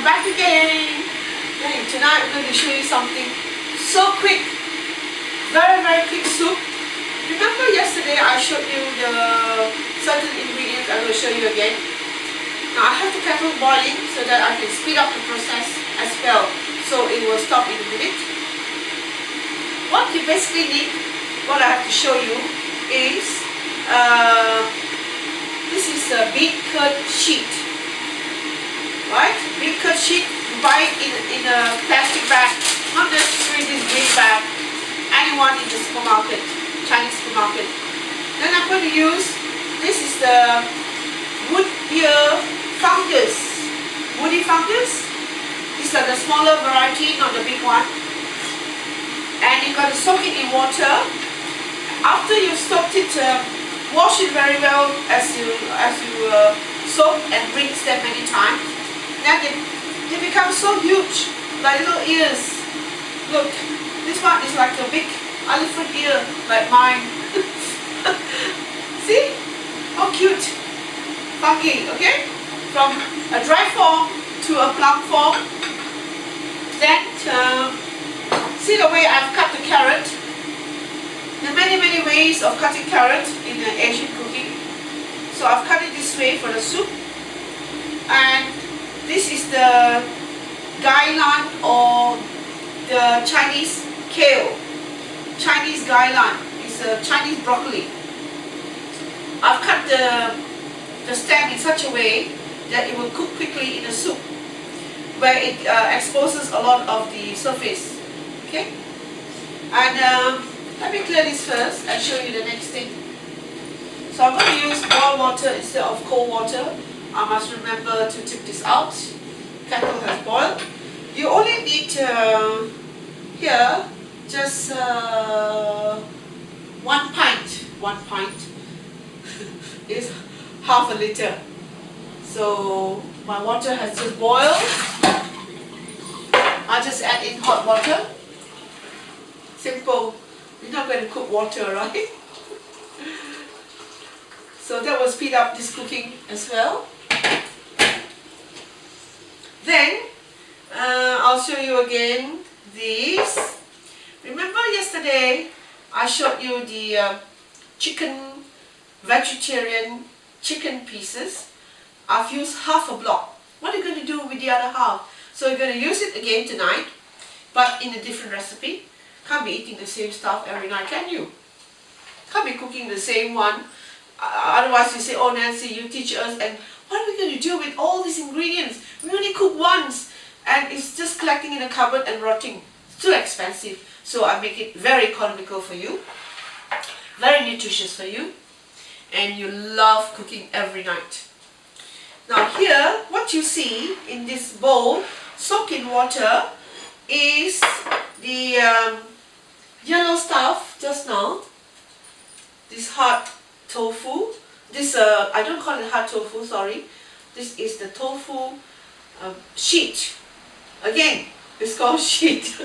I'm back again. Hey, tonight I'm going to show you something so quick, very quick soup. Remember yesterday I showed you the certain ingredients. I'm going to show you again. Now I have the kettle boiling so that I can speed up the process as well, so it will stop in a minute. What you basically need, what I have to show you is this is a bean curd sheet. Right? Bean curd sheet, you buy it in a plastic bag, not necessarily this green bag, anyone in the supermarket, Chinese supermarket. Then I'm going to use, this is the wood ear fungus, woody fungus. These are the smaller variety, not the big one. And you've got to soak it in water. After you've soaked it, wash it very well as you soak and rinse them many times. Then they become so huge, like little ears. Look, this one is like a big elephant ear, like mine. See? How cute. Funky, okay? From a dry form to a plump form. Then, see the way I've cut the carrot? There are many ways of cutting carrot in Asian cooking. So I've cut it this way for the soup. And this is the gai-lan, or the Chinese kale. Chinese gai-lan is a Chinese broccoli. I've cut the stem in such a way that it will cook quickly in the soup, where it exposes a lot of the surface. Okay? And let me clear this first and show you the next thing. So I'm going to use boiled water instead of cold water. I must remember to tip this out. Kettle has boiled. You only need here just 1 pint. 1 pint is half a liter. So my water has just boiled. I'll just add in hot water. Simple. You're not going to cook water, right? So that will speed up this cooking as well. Then I'll show you again these. Remember yesterday I showed you the vegetarian chicken pieces. I've used half a block. What are you going to do with the other half? So you're going to use it again tonight, but in a different recipe. Can't be eating the same stuff every night, can you? Can't be cooking the same one. Otherwise you say, oh Nancy, you teach us, and what are we going to do with all these ingredients? We only cook once and it's just collecting in a cupboard and rotting. It's too expensive. So I make it very economical for you, very nutritious for you, and you love cooking every night. Now here, what you see in this bowl, soaked in water, is the yellow stuff just now. This hard tofu. This I don't call it hard tofu, sorry. This is the tofu sheet. Again, it's called sheet.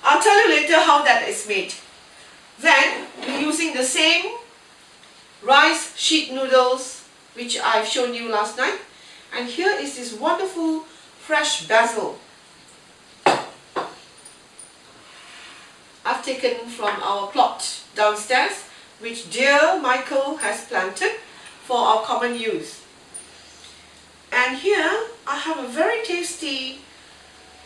I'll tell you later how that is made. Then we're using the same rice sheet noodles which I've shown you last night. And here is this wonderful fresh basil. I've taken from our plot downstairs, which dear Michael has planted for our common use. And here I have a very tasty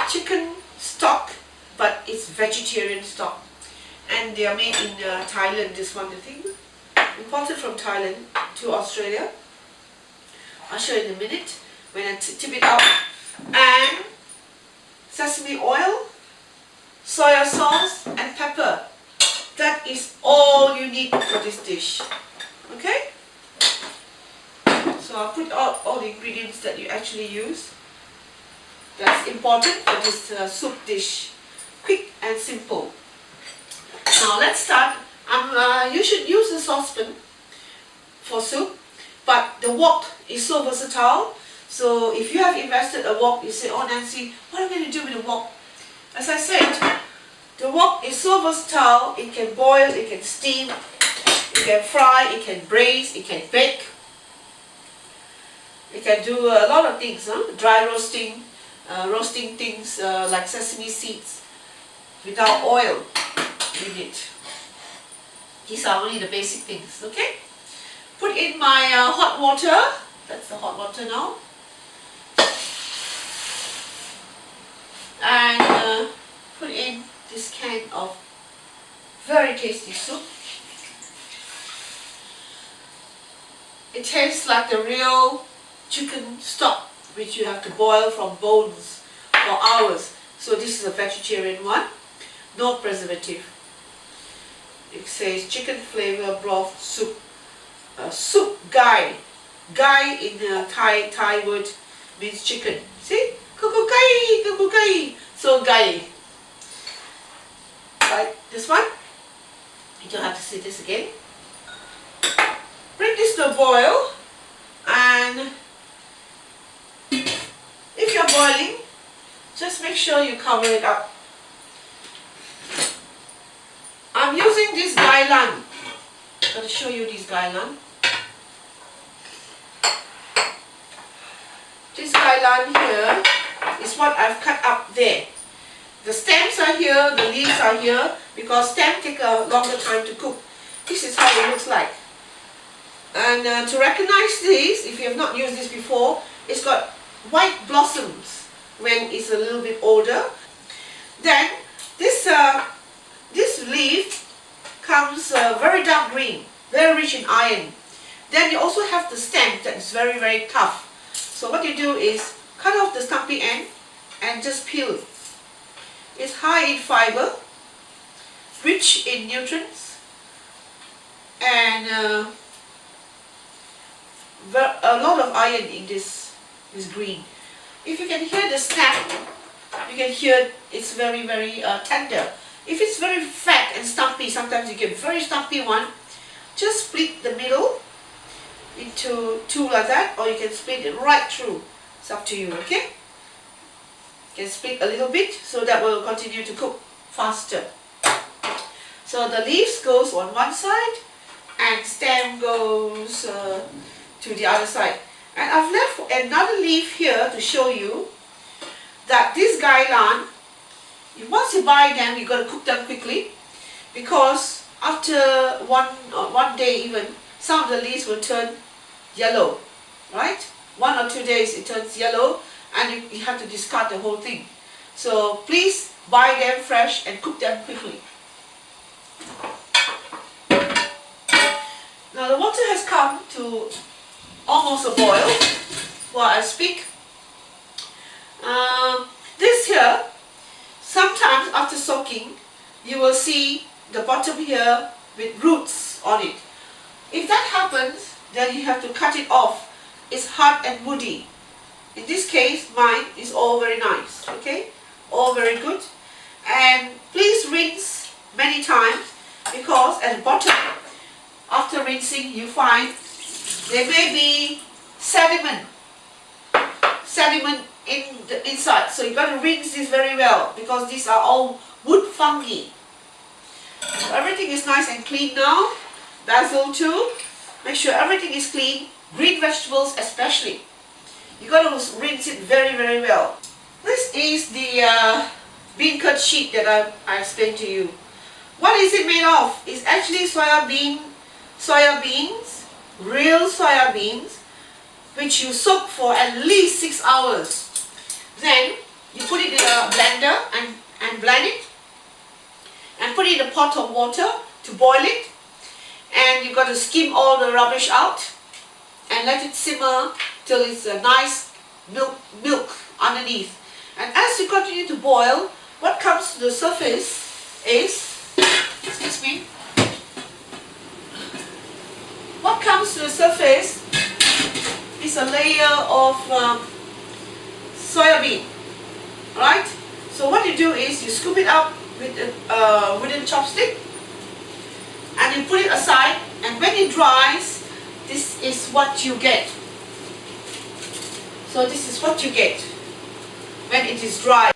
chicken stock, but it's vegetarian stock. And they are made in Thailand, this one, the thing. Imported from Thailand to Australia. I'll show you in a minute when I tip it out. And sesame oil, soya sauce and pepper. That is all you need for this dish. Okay? So I'll put out all the ingredients that you actually use. That's important for this soup dish. Quick and simple. Now let's start. You should use a saucepan for soup, but the wok is so versatile. So if you have invested a wok, you say, oh Nancy, what am I going to do with the wok? As I said, the wok is so versatile. It can boil, it can steam, it can fry, it can braise, it can bake. You can do a lot of things, dry roasting, roasting things like sesame seeds without oil in it. These are only the basic things, okay? Put in my hot water. That's the hot water now. And put in this can of very tasty soup. It tastes like the real chicken stock, which you have to boil from bones for hours. So this is a vegetarian one, no preservative. It says chicken flavor broth soup. Soup gai. Gai in the Thai word means chicken. See? Kukukai, kukukai. So gai. Right, this one. You don't have to see this again. Bring this to a boil, and if you're boiling, just make sure you cover it up. I'm using this gai-lan. I'm going to show you this gai-lan. This gai-lan here is what I've cut up there. The stems are here, the leaves are here, because stems take a longer time to cook. This is how it looks like. And to recognize this, if you have not used this before, it's got white blossoms when it's a little bit older. Then this leaf comes very dark green, very rich in iron. Then you also have the stem that is very, very tough. So what you do is cut off the stumpy end and just peel it. It's high in fiber, rich in nutrients, and a lot of iron in this green. If you can hear the snap, you can hear it's very, very tender. If it's very fat and stumpy, sometimes you get very stumpy one, just split the middle into two like that, or you can split it right through. It's up to you, okay? You can split a little bit so that will continue to cook faster. So the leaves goes on one side and stem goes to the other side. And I've left another leaf here to show you that this gai-lan, once you buy them, you've got to cook them quickly, because after one day even, some of the leaves will turn yellow, right? 1 or 2 days it turns yellow, and you have to discard the whole thing. So please buy them fresh and cook them quickly. Now the water has come to almost a boil while I speak. This here, sometimes after soaking, you will see the bottom here with roots on it. If that happens, then you have to cut it off. It's hard and woody. In this case, mine is all very nice, okay? All very good. And please rinse many times, because at the bottom, after rinsing, you find there may be sediment in the inside. So you've got to rinse this very well, because these are all wood fungi. So everything is nice and clean now. Basil too. Make sure everything is clean. Green vegetables especially. You've got to rinse it very, very well. This is the bean curd sheet that I explained to you. What is it made of? It's actually soya beans, real soya beans, which you soak for at least 6 hours. Then you put it in a blender and blend it, and put it in a pot of water to boil it, and you've got to skim all the rubbish out and let it simmer till it's a nice milk underneath. And as you continue to boil, what comes to the surface is, excuse me, what comes to the surface is a layer of soya bean. Right? So what you do is you scoop it up with a wooden chopstick, and you put it aside, and when it dries, this is what you get. So this is what you get when it is dry.